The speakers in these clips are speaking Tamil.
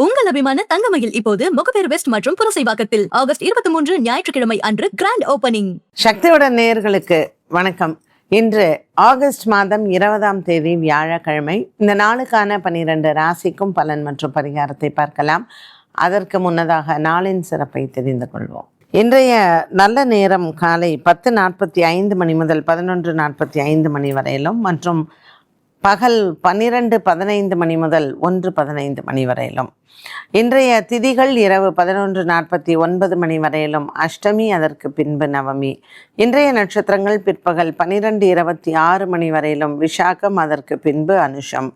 உங்கள் அபிமான தங்கமயில் இப்போது முகப்பேர் வெஸ்ட் மற்றும் புரசைவாக்கத்தில் ஆகஸ்ட் 23 ஞாயிற்றுக்கிழமை அன்று கிராண்ட் ஓபனிங். சக்தியுடன் நேயர்களுக்கு வணக்கம். இன்று ஆகஸ்ட் மாதம் 20ஆம் தேதி வியாழக்கிழமை. இந்த நாளுக்கான 12 ராசிக்கும் பலன் மற்றும் பரிகாரத்தை பார்க்கலாம். அதற்கு முன்னதாக நாளின் சிறப்பை தெரிந்து கொள்வோம். இன்றைய நல்ல நேரம் காலை 10:45 மணி முதல் 11:45 மணி வரையிலும் மற்றும் பகல் 12:15 மணி முதல் 1:15 மணி வரையிலும். இன்றைய திதிகள் இரவு 11:49 மணி வரையிலும் அஷ்டமி, அதற்கு பின்பு நவமி. இன்றைய நட்சத்திரங்கள் பிற்பகல் 12:26 மணி வரையிலும் விஷாகம், அதற்கு பின்பு அனுஷம்.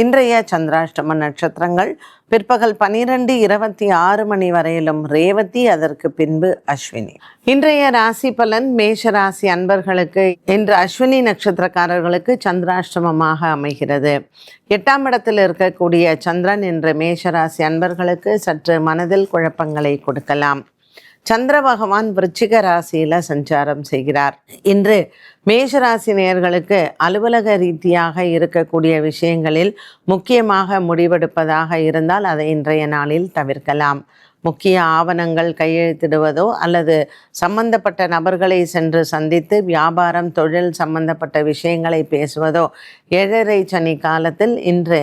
இன்றைய சந்திராஷ்டம நட்சத்திரங்கள் பிற்பகல் 12:26 மணி வரையிலும் ரேவதி, அதற்கு பின்பு அஸ்வினி. இன்றைய ராசி பலன். மேஷ ராசி அன்பர்களுக்கு இன்று அஸ்வினி நட்சத்திரக்காரர்களுக்கு சந்திராஷ்டமமாக அமைகிறது. 8ஆம் இடத்தில் இருக்கக்கூடிய சந்திரன் இன்று மேஷ ராசி அன்பர்களுக்கு சற்று மனதில் குழப்பங்களை கொடுக்கலாம். சந்திர பகவான் விருச்சிக ராசியில் சஞ்சாரம் செய்கிறார். இன்று மேஷராசி நேயர்களுக்கு அலுவலக ரீதியாக இருக்கக்கூடிய விஷயங்களில் முக்கியமாக முடிவெடுப்பதாக இருந்தால் அதை இன்றைய நாளில் தவிர்க்கலாம். முக்கிய ஆவணங்கள் கையெழுத்திடுவதோ அல்லது சம்பந்தப்பட்ட நபர்களை சென்று சந்தித்து வியாபாரம், தொழில் சம்பந்தப்பட்ட விஷயங்களை பேசுவதோ 7:30 சனி காலத்தில் இன்று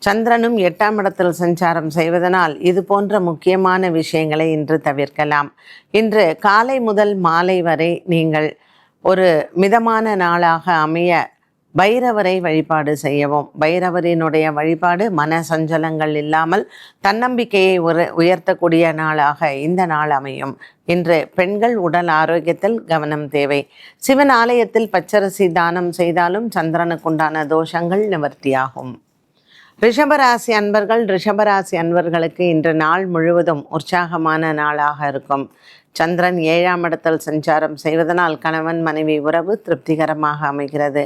சந்திரனும் 8ஆம் இடத்தில் சஞ்சாரம் செய்வதனால் இது போன்ற முக்கியமான விஷயங்களை இன்று தவிர்க்கலாம். இன்று காலை முதல் மாலை வரை நீங்கள் ஒரு மிதமான நாளாக அமைய பைரவரை வழிபாடு செய்யவும். பைரவரினுடைய வழிபாடு மன சஞ்சலங்கள் இல்லாமல் தன்னம்பிக்கையை உயர்த்தக்கூடிய நாளாக இந்த நாள் அமையும். இன்று பெண்கள் உடல் ஆரோக்கியத்தில் கவனம் தேவை. சிவன் ஆலயத்தில் பச்சரிசி தானம் செய்தாலும் சந்திரனுக்குண்டான தோஷங்கள் நிவர்த்தியாகும். ரிஷபராசி அன்பர்களுக்கு இன்று நாள் முழுவதும் உற்சாகமான நாளாக இருக்கும். சந்திரன் 7ஆம் இடத்தில் சஞ்சாரம் செய்வதனால் கணவன் மனைவி உறவு திருப்திகரமாக அமைகிறது.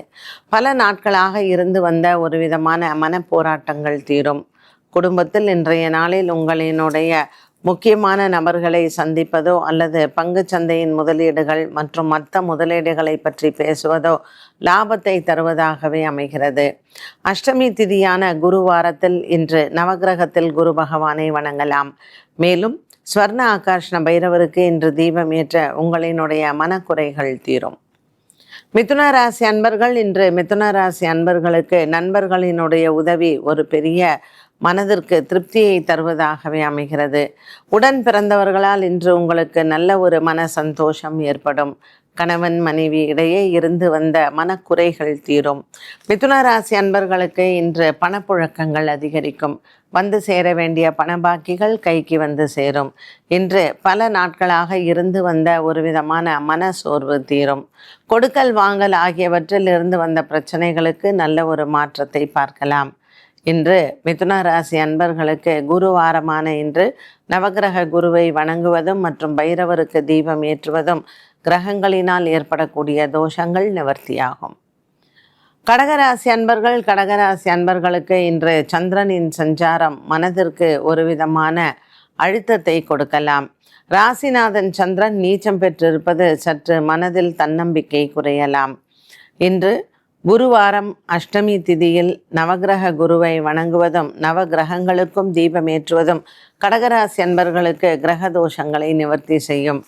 பல நாட்களாக இருந்து வந்த ஒரு விதமான மனப்போராட்டங்கள் தீரும். குடும்பத்தில் இன்றைய நாளில் உங்களினுடைய முக்கியமான நபர்களை சந்திப்பதோ அல்லது பங்கு சந்தையின் முதலீடுகள் மற்றும் மற்ற முதலீடுகளை பற்றி பேசுவதோ லாபத்தை தருவதாகவே அமைகிறது. அஷ்டமி திதியான குருவாரத்தில் இன்று நவகிரகத்தில் குரு பகவானை வணங்கலாம். மேலும் ஸ்வர்ண ஆகர்ஷண பைரவருக்கு இன்று தீபம் ஏற்ற உங்களினுடைய மனக்குறைகள் தீரும். மிதுன ராசி அன்பர்கள் இன்று மிதுன ராசி அன்பர்களுக்கு நண்பர்களினுடைய உதவி ஒரு பெரிய மனதிற்கு திருப்தியை தருவதாகவே அமைகிறது. உடன் பிறந்தவர்களால் இன்று உங்களுக்கு நல்ல ஒரு மன சந்தோஷம் ஏற்படும். கணவன் மனைவி இடையே இருந்து வந்த மனக்குறைகள் தீரும். மிதுன ராசி அன்பர்களுக்கு இன்று பணப்புழக்கங்கள் அதிகரிக்கும். வந்து சேர வேண்டிய பணபாக்கிகள் கைக்கு வந்து சேரும். இன்று பல நாட்களாக இருந்து வந்த ஒரு விதமான மன சோர்வு தீரும். கொடுக்கல் வாங்கல் ஆகியவற்றில் இருந்து வந்த பிரச்சனைகளுக்கு நல்ல ஒரு மாற்றத்தை பார்க்கலாம். இன்று மிதுன ராசி அன்பர்களுக்கு குருவாரமான இன்று நவகிரக குருவை வணங்குவதும் மற்றும் பைரவருக்கு தீபம் ஏற்றுவதும் கிரகங்களினால் ஏற்படக்கூடிய தோஷங்கள் நிவர்த்தியாகும். கடகராசி அன்பர்களுக்கு இன்று சந்திரனின் சஞ்சாரம் மனதிற்கு ஒரு விதமான அழுத்தத்தை கொடுக்கலாம். ராசிநாதன் சந்திரன் நீச்சம் பெற்றிருப்பது சற்று மனதில் தன்னம்பிக்கை குறையலாம். இன்று குருவாரம் அஷ்டமி திதியில் நவகிரக குருவை வணங்குவதும் நவகிரகங்களுக்கும் தீபம் ஏற்றுவதும் கடகராசி அன்பர்களுக்கு கிரக தோஷங்களை நிவர்த்தி செய்யும்.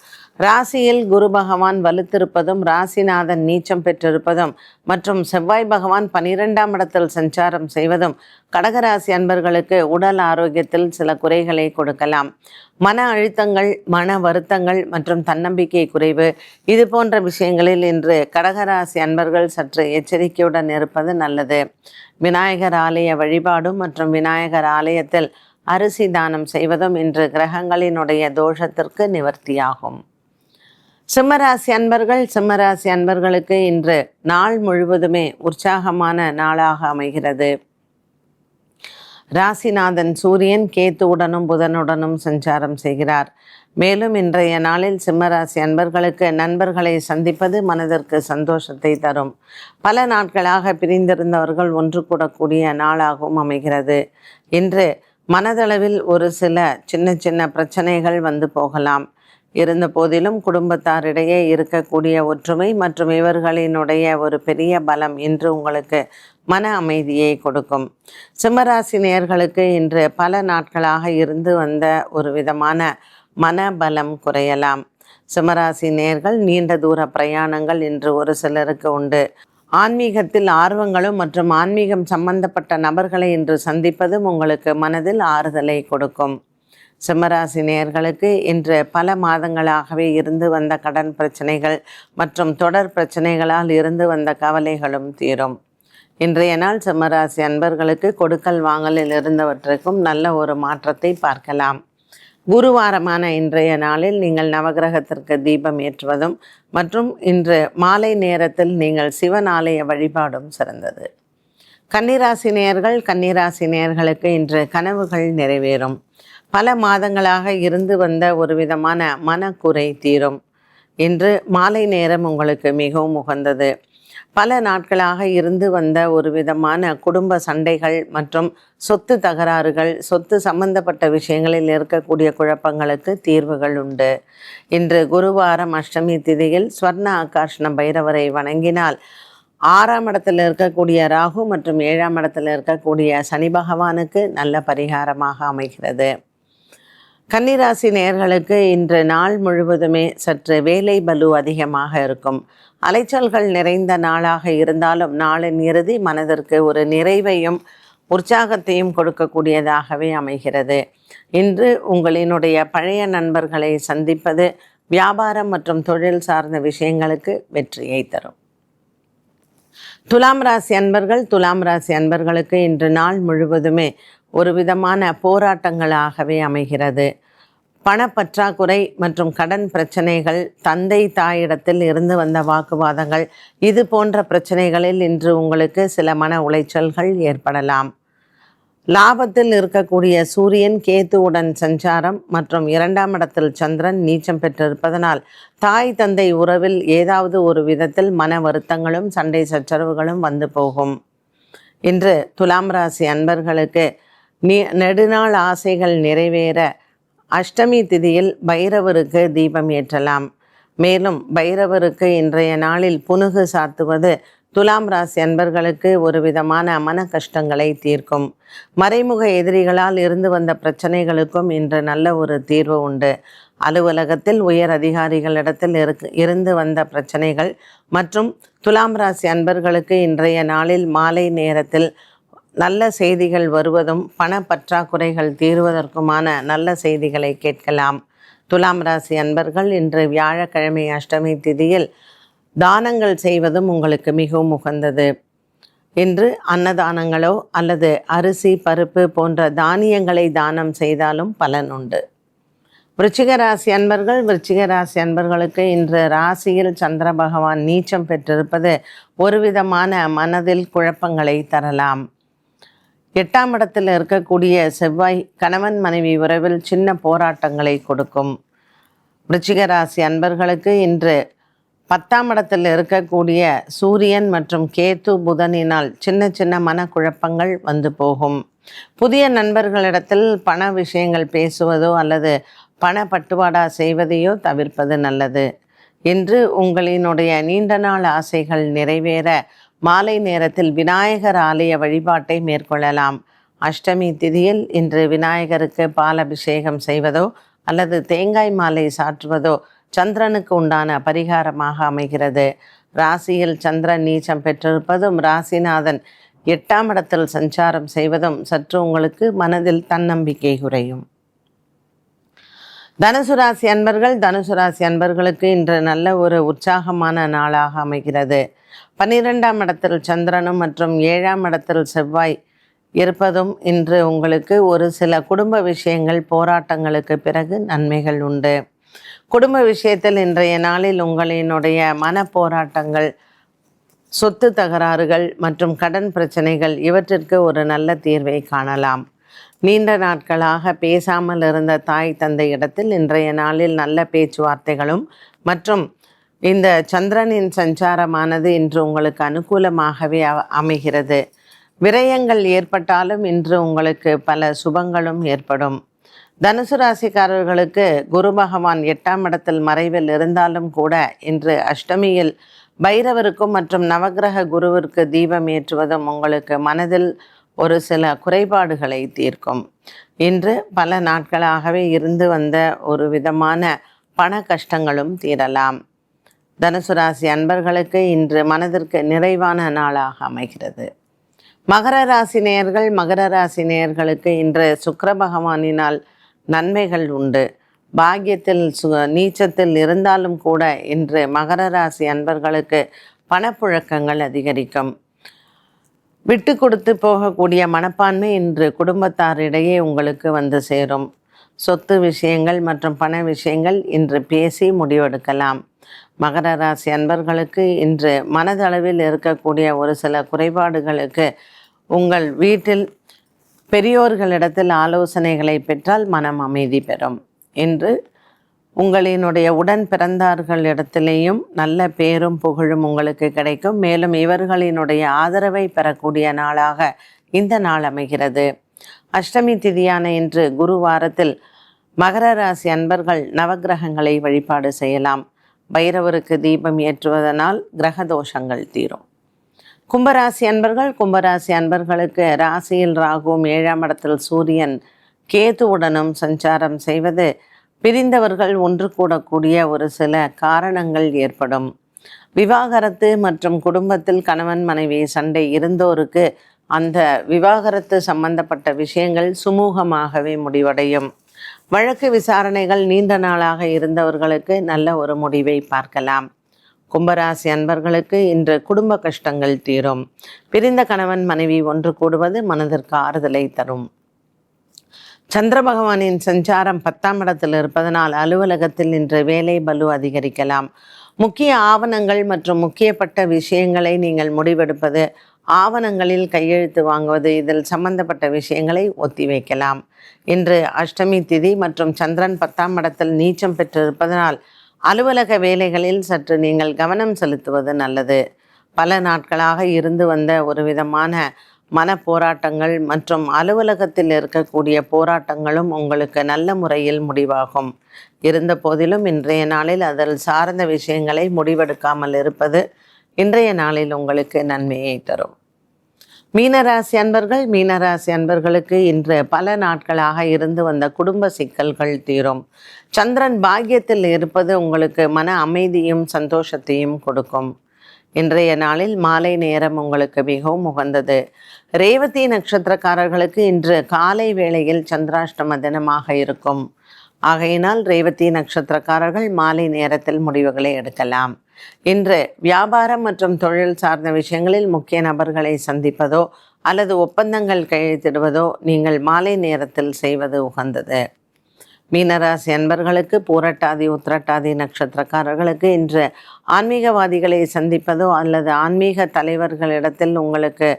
ராசியில் குரு பகவான் வலுத்திருப்பதும் ராசிநாதன் நீச்சம் பெற்றிருப்பதும் மற்றும் செவ்வாய் பகவான் 12ஆம் இடத்தில் சஞ்சாரம் செய்வதும் கடகராசி அன்பர்களுக்கு உடல் ஆரோக்கியத்தில் சில குறைகளை கொடுக்கலாம். மன அழுத்தங்கள், மன வருத்தங்கள் மற்றும் தன்னம்பிக்கை குறைவு இது போன்ற விஷயங்களில் இன்று கடகராசி அன்பர்கள் சற்று எச்சரிக்கையுடன் இருப்பது நல்லது. விநாயகர் ஆலய வழிபாடும் மற்றும் விநாயகர் ஆலயத்தில் அரிசி தானம் செய்வதும் இன்று கிரகங்களினுடைய தோஷத்திற்கு நிவர்த்தியாகும். சிம்மராசி அன்பர்களுக்கு இன்று நாள் முழுவதுமே உற்சாகமான நாளாக அமைகிறது. ராசிநாதன் சூரியன் கேத்துவுடனும் புதனுடனும் சஞ்சாரம் செய்கிறார். மேலும் இன்றைய நாளில் சிம்மராசி அன்பர்களுக்கு நண்பர்களை சந்திப்பது மனதிற்கு சந்தோஷத்தை தரும். பல நாட்களாக பிரிந்திருந்தவர்கள் ஒன்று கூடக்கூடிய நாளாகவும் அமைகிறது. இன்று மனதளவில் ஒரு சில சின்ன பிரச்சனைகள் வந்து போகலாம். இருந்த போதிலும் குடும்பத்தாரிடையே இருக்கக்கூடிய ஒற்றுமை மற்றும் இவர்களினுடைய ஒரு பெரிய பலம் இன்று உங்களுக்கு மன அமைதியை கொடுக்கும். சிம்மராசி நேயர்களுக்கு இன்று பல நாட்களாக இருந்து வந்த ஒரு விதமான மனபலம் குறையலாம். சிம்மராசி நேயர்கள் நீண்ட தூர பிரயாணங்கள் இன்று ஒரு சிலருக்கு உண்டு. ஆன்மீகத்தில் ஆர்வங்களும் மற்றும் ஆன்மீகம் சம்பந்தப்பட்ட நபர்களை இன்று சந்திப்பதும் உங்களுக்கு மனதில் ஆறுதலை கொடுக்கும். சிம்மராசி நேயர்களுக்கு இன்று பல மாதங்களாகவே இருந்து வந்த கடன் பிரச்சனைகள் மற்றும் தொடர் பிரச்சனைகளால் இருந்து வந்த கவலைகளும் தீரும். இன்றைய நாள் சிம்மராசி அன்பர்களுக்கு கொடுக்கல் வாங்கலில் இருந்தவற்றுக்கும் நல்ல ஒரு மாற்றத்தை பார்க்கலாம். குருவாரமான இன்றைய நாளில் நீங்கள் நவகிரகத்திற்கு தீபம் ஏற்றுவதும் மற்றும் இன்று மாலை நேரத்தில் நீங்கள் சிவன் ஆலய வழிபாடும் சிறந்தது. கன்னிராசி நேயர்களுக்கு இன்று கனவுகள் நிறைவேறும். பல மாதங்களாக இருந்து வந்த ஒரு விதமான மனக்குறை தீரும். இன்று மாலை நேரம் உங்களுக்கு மிகவும் உகந்தது. பல நாட்களாக இருந்து வந்த ஒரு விதமான குடும்ப சண்டைகள் மற்றும் சொத்து தகராறுகள், சொத்து சம்பந்தப்பட்ட விஷயங்களில் இருக்கக்கூடிய குழப்பங்களுக்கு தீர்வுகள் உண்டு. இன்று குருவாரம் அஷ்டமி திதியில் ஸ்வர்ண ஆகாஷ்ண பைரவரை வணங்கினால் 6ஆம் இடத்தில் இருக்கக்கூடிய ராகு மற்றும் 7ஆம் இடத்தில் இருக்கக்கூடிய சனி பகவானுக்கு நல்ல பரிகாரமாக அமைகிறது. கன்னிராசி நேயர்களுக்கு இன்று நாள் முழுவதுமே சற்று வேலை பலு அதிகமாக இருக்கும். அலைச்சல்கள் நிறைந்த நாளாக இருந்தாலும் நாளின் இறுதி மனதிற்கு ஒரு நிறைவையும் உற்சாகத்தையும் கொடுக்கக்கூடியதாகவே அமைகிறது. இன்று உங்களினுடைய பழைய நண்பர்களை சந்திப்பது வியாபாரம் மற்றும் தொழில் சார்ந்த விஷயங்களுக்கு வெற்றியை தரும். துலாம் ராசி அன்பர்களுக்கு இன்று நாள் முழுவதுமே ஒரு விதமான போராட்டங்களாகவே அமைகிறது. பணப்பற்றாக்குறை மற்றும் கடன் பிரச்சனைகள், தந்தை தாயிடத்தில் இருந்து வந்த வாக்குவாதங்கள், இது போன்ற பிரச்சனைகளில் இன்று உங்களுக்கு சில மன உளைச்சல்கள் ஏற்படலாம். லாபத்தில் இருக்கக்கூடிய சூரியன் கேத்துவுடன் சஞ்சாரம் மற்றும் 2ஆம் இடத்தில் சந்திரன் நீச்சம் பெற்றிருப்பதனால் தாய் தந்தை உறவில் ஏதாவது ஒரு விதத்தில் மன வருத்தங்களும் சண்டை சச்சரவுகளும் வந்து போகும். இன்று துலாம் ராசி அன்பர்களுக்கு நெடுநாள் ஆசைகள் நிறைவேற அஷ்டமி திதியில் பைரவருக்கு தீபம் ஏற்றலாம். மேலும் பைரவருக்கு இன்றைய நாளில் புனுகு சாத்துவது துலாம் ராசி அன்பர்களுக்கு ஒரு விதமான மன கஷ்டங்களை தீர்க்கும். மறைமுக எதிரிகளால் இருந்து வந்த பிரச்சனைகளுக்கும் இன்று நல்ல ஒரு தீர்வு உண்டு. அலுவலகத்தில் உயர் அதிகாரிகளிடத்தில் இருந்து வந்த பிரச்சனைகள் மற்றும் துலாம் ராசி அன்பர்களுக்கு இன்றைய நாளில் மாலை நேரத்தில் நல்ல செய்திகள் வருவதும் பண பற்றாக்குறைகள் தீர்வதற்குமான நல்ல செய்திகளை கேட்கலாம். துலாம் ராசி அன்பர்கள் இன்று வியாழக்கிழமை அஷ்டமி திதியில் தானங்கள் செய்வதும் உங்களுக்கு மிகவும் உகந்தது. இன்று அன்னதானங்களோ அல்லது அரிசி பருப்பு போன்ற தானியங்களை தானம் செய்தாலும் பலன் உண்டு. விருச்சிக ராசி அன்பர்களுக்கு இன்று ராசியில் சந்திர பகவான் நீச்சம் பெற்றிருப்பது ஒரு விதமான மனதில் குழப்பங்களை தரலாம். 8ஆம் இடத்தில் இருக்கக்கூடிய செவ்வாய் கணவன் மனைவி உறவில் சின்ன போராட்டங்களை கொடுக்கும். விருச்சிக ராசி அன்பர்களுக்கு இன்று 10ஆம் இடத்தில் இருக்கக்கூடிய சூரியன் மற்றும் கேத்து புதனினால் சின்ன சின்ன மனக்குழப்பங்கள் வந்து போகும். புதிய நண்பர்களிடத்தில் பண விஷயங்கள் பேசுவதோ அல்லது பண பட்டுவாடா செய்வதையோ தவிர்ப்பது நல்லது. இன்று உங்களினுடைய நீண்ட நாள் ஆசைகள் நிறைவேற மாலை நேரத்தில் விநாயகர் ஆலய வழிபாட்டை மேற்கொள்ளலாம். அஷ்டமி திதியில் இன்று விநாயகருக்கு பால் அபிஷேகம் செய்வதோ அல்லது தேங்காய் மாலை சாற்றுவதோ சந்திரனுக்கு உண்டான பரிகாரமாக அமைகிறது. ராசியில் சந்திரன் நீச்சம் பெற்றிருப்பதும் ராசிநாதன் 8ஆம் இடத்தில் சஞ்சாரம் செய்வதும் சற்று உங்களுக்கு மனதில் தன்னம்பிக்கை குறையும். தனுசு ராசி அன்பர்களுக்கு இன்று நல்ல ஒரு உற்சாகமான நாளாக அமைகிறது. 12ஆம் இடத்தில் சந்திரனும் மற்றும் 7ஆம் இடத்தில் செவ்வாய் இருப்பதும் இன்று உங்களுக்கு ஒரு சில குடும்ப விஷயங்கள் போராட்டங்களுக்கு பிறகு நன்மைகள் உண்டு. குடும்ப விஷயத்தில் இன்றைய நாளில் உங்களினுடைய மன போராட்டங்கள், சொத்து தகராறுகள் மற்றும் கடன் பிரச்சனைகள் இவற்றிற்கு ஒரு நல்ல தீர்வை காணலாம். நீண்ட நாட்களாக பேசாமல் இருந்த தாய் தந்தை இடத்தில் இன்றைய நாளில் நல்ல பேச்சுவார்த்தைகளும் மற்றும் இந்த சந்திரனின் சஞ்சாரமானது இன்று உங்களுக்கு அனுகூலமாகவே அமைகிறது. விரயங்கள் ஏற்பட்டாலும் இன்று உங்களுக்கு பல சுபங்களும் ஏற்படும். தனுசு ராசிக்காரர்களுக்கு குரு பகவான் 8ஆம் இடத்தில் மறைவில் இருந்தாலும் கூட இன்று அஷ்டமியில் பைரவருக்கும் மற்றும் நவக்கிரக குருவிற்கு தீபம் ஏற்றுவதும் உங்களுக்கு மனதில் ஒரு சில குறைபாடுகளை தீர்க்கும். இன்று பல நாட்களாகவே இருந்து வந்த ஒரு விதமான பண கஷ்டங்களும் தீரலாம். தனுசு ராசி அன்பர்களுக்கு இன்று மனதிற்கு நிறைவான நாளாக அமைகிறது. மகர ராசி நேயர்களுக்கு இன்று சுக்கிர பகவானினால் நன்மைகள் உண்டு. பாக்கியத்தில் நீச்சத்தில் இருந்தாலும் கூட இன்று மகர ராசி அன்பர்களுக்கு பணப்புழக்கங்கள் அதிகரிக்கும். விட்டு கொடுத்து போகக்கூடிய மனப்பான்மை இன்று குடும்பத்தாரிடையே உங்களுக்கு வந்து சேரும். சொத்து விஷயங்கள் மற்றும் பண விஷயங்கள் இன்று பேசி முடிவெடுக்கலாம். மகர ராசி அன்பர்களுக்கு இன்று மனதளவில் இருக்கக்கூடிய ஒரு சில குறைபாடுகளுக்கு உங்கள் வீட்டில் பெரியோர்களிடத்தில் ஆலோசனைகளை பெற்றால் மனம் அமைதி பெறும். இன்று உங்களினுடைய உடன் பிறந்தார்களிடத்திலேயும் நல்ல பேரும் புகழும் உங்களுக்கு கிடைக்கும். மேலும் இவர்களினுடைய ஆதரவை பெறக்கூடிய நாளாக இந்த நாள் அமைகிறது. அஷ்டமி திதியான இன்று குருவாரத்தில் மகர ராசி அன்பர்கள் நவக்கிரகங்களை வழிபாடு செய்யலாம். பைரவருக்கு தீபம் ஏற்றுவதனால் கிரக தோஷங்கள் தீரும். கும்பராசி அன்பர்களுக்கு ராசியில் ராகுவும் 7ஆம் இடத்தில் சூரியன் கேதுவுடனும் சஞ்சாரம் செய்வது பிரிந்தவர்கள் ஒன்று கூடக்கூடிய ஒரு சில காரணங்கள் ஏற்படும். விவாகரத்து மற்றும் குடும்பத்தில் கணவன் மனைவி சண்டை இருந்தோருக்கு அந்த விவாகரத்து சம்பந்தப்பட்ட விஷயங்கள் சுமூகமாகவே முடிவடையும். வழக்கு விசாரணைகள் நீண்ட நாளாக இருந்தவர்களுக்கு நல்ல ஒரு முடிவை பார்க்கலாம். கும்பராசி அன்பர்களுக்கு இன்று குடும்ப கஷ்டங்கள் தீரும். பிரிந்த கணவன் மனைவி ஒன்று கூடுவது மனதிற்கு ஆறுதலை தரும். சந்திர பகவானின் சஞ்சாரம் 10ஆம் இடத்தில் இருப்பதனால் அலுவலகத்தில் இன்று வேலை பளு அதிகரிக்கலாம். முக்கிய ஆவணங்கள் மற்றும் முக்கியப்பட்ட விஷயங்களை நீங்கள் முடிவெடுப்பது, ஆவணங்களில் கையெழுத்து வாங்குவது, இதில் சம்பந்தப்பட்ட விஷயங்களை ஒத்திவைக்கலாம். இன்று அஷ்டமி திதி மற்றும் சந்திரன் 10ஆம் இடத்தில் நீச்சம் பெற்றிருப்பதனால் அலுவலக வேலைகளில் சற்று நீங்கள் கவனம் செலுத்துவது நல்லது. பல நாட்களாக இருந்து வந்த ஒரு விதமான மன போராட்டங்கள் மற்றும் அலுவலகத்தில் இருக்கக்கூடிய போராட்டங்களும் உங்களுக்கு நல்ல முறையில் முடிவாகும். இருந்த போதிலும் இன்றைய நாளில் அதில் சார்ந்த விஷயங்களை முடிவெடுக்காமல் இருப்பது இன்றைய நாளில் உங்களுக்கு நன்மையை தரும். மீனராசி அன்பர்களுக்கு இன்று பல நாட்களாக இருந்து வந்த குடும்ப சிக்கல்கள் தீரும். சந்திரன் பாக்கியத்தில் இருப்பது உங்களுக்கு மன அமைதியும் சந்தோஷத்தையும் கொடுக்கும். இன்றைய நாளில் மாலை நேரம் உங்களுக்கு மிகவும் உகந்தது. ரேவதி நட்சத்திரக்காரர்களுக்கு இன்று காலை வேளையில் சந்திராஷ்டம தினமாக இருக்கும். ஆகையினால் ரேவதி நட்சத்திரக்காரர்கள் மாலை நேரத்தில் முடிவுகளை எடுக்கலாம். இன்று வியாபாரம் மற்றும் தொழில் சார்ந்த விஷயங்களில் முக்கிய நபர்களை சந்திப்பதோ அல்லது ஒப்பந்தங்கள் கையெழுத்திடுவதோ நீங்கள் மாலை நேரத்தில் செய்வது உகந்தது. மீனராசி அன்பர்களுக்கு பூரட்டாதி உத்திரட்டாதி நட்சத்திரக்காரர்களுக்கு இன்று ஆன்மீகவாதிகளை சந்திப்பதோ அல்லது ஆன்மீக தலைவர்களிடத்தில் உங்களுக்கு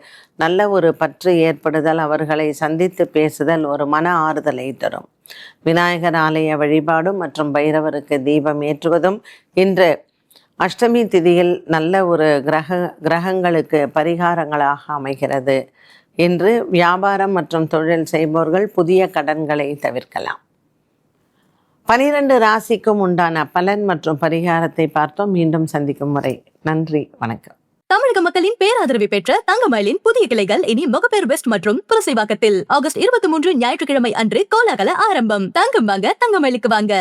நல்ல ஒரு பற்று ஏற்படுதல், அவர்களை சந்தித்து பேசுதல் ஒரு மன ஆறுதலை தரும். விநாயகர் ஆலய வழிபாடும் மற்றும் பைரவருக்கு தீபம் ஏற்றுவதும் இன்று அஷ்டமி திதியில் நல்ல ஒரு கிரகங்களுக்கு பரிகாரங்களாக அமைகிறது. இன்று வியாபாரம் மற்றும் தொழில் செய்பவர்கள் புதிய கடன்களை தவிர்க்கலாம். 12 ராசிக்கும் உண்டான பலன் மற்றும் பரிகாரத்தை பார்த்தோம். மீண்டும் சந்திக்கும் வரை நன்றி, வணக்கம். தமிழக மக்களின் பேராதரவை பெற்ற தங்கமயிலின் புதிய கிளைகள் இனி முகப்பேர் வெஸ்ட் மற்றும் புரசைவாக்கத்தில் ஆகஸ்ட் 23 ஞாயிற்றுக்கிழமை அன்று கோலாகல ஆரம்பம். தங்கம் வாங்க தங்கமயிலுக்கு வாங்க.